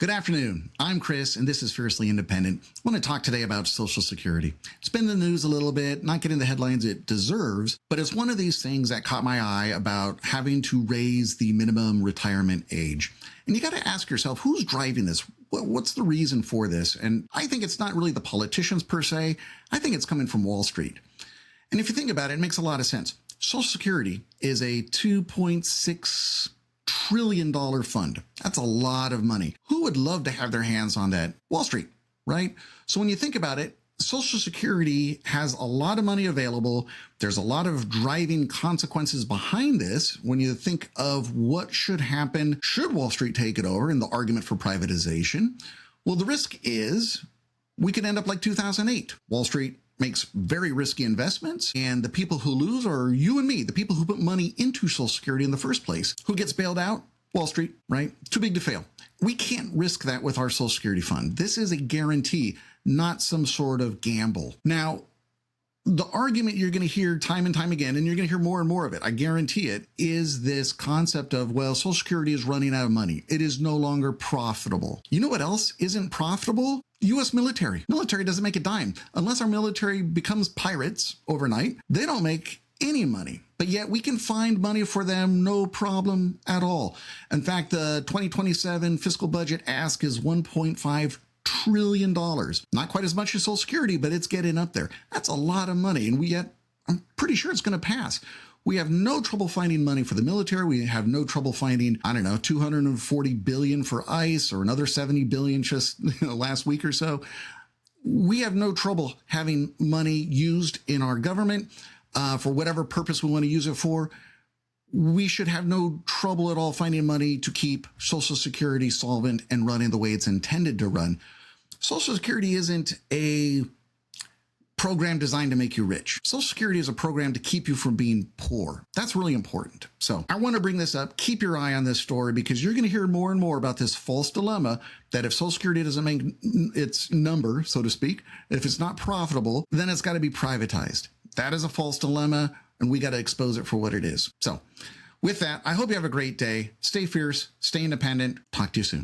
Good afternoon. I'm Chris, and this is Fiercely Independent. I want to talk today about Social Security. It's been in the news a little bit, not getting the headlines it deserves, but it's one of these things that caught my eye about having to raise the minimum retirement age. And you got to ask yourself, who's driving this? What's the reason for this? And I think it's not really the politicians per se. I think it's coming from Wall Street. And if you think about it, it makes a lot of sense. Social Security is a $2.6 trillion fund. That's a lot of money. Who would love to have their hands on that? Wall Street, right? So when you think about it, Social Security has a lot of money available. There's a lot of driving consequences behind this when you think of what should happen should Wall Street take it over in the argument for privatization. Well, the risk is we could end up like 2008. Wall Street makes very risky investments, and the people who lose are you and me, the people who put money into Social Security in the first place. Who gets bailed out? Wall Street, right? Too big to fail. We can't risk that with our Social Security fund. This is a guarantee, not some sort of gamble. Now, the argument you're going to hear time and time again, and you're going to hear more and more of it, I guarantee it, is this concept of, well, Social Security is running out of money. It is no longer profitable. You know what else isn't profitable? U.S. military. Military doesn't make a dime. Unless our military becomes pirates overnight, they don't make any money. But yet we can find money for them, no problem at all. In fact, the 2027 fiscal budget ask is $1.5 trillion. Not quite as much as Social Security, but it's getting up there. That's a lot of money. And yet I'm pretty sure it's going to pass. We have no trouble finding money for the military. We have no trouble finding, I don't know, $240 billion for ICE or another $70 billion just last week or so. We have no trouble having money used in our government for whatever purpose we want to use it for. We should have no trouble at all finding money to keep Social Security solvent and running the way it's intended to run. Social Security isn't a program designed to make you rich. Social Security is a program to keep you from being poor. That's really important. So I want to bring this up. Keep your eye on this story because you're going to hear more and more about this false dilemma that if Social Security doesn't make its number, so to speak, if it's not profitable, then it's got to be privatized. That is a false dilemma, and we got to expose it for what it is. So with that, I hope you have a great day. Stay fierce, stay independent. Talk to you soon.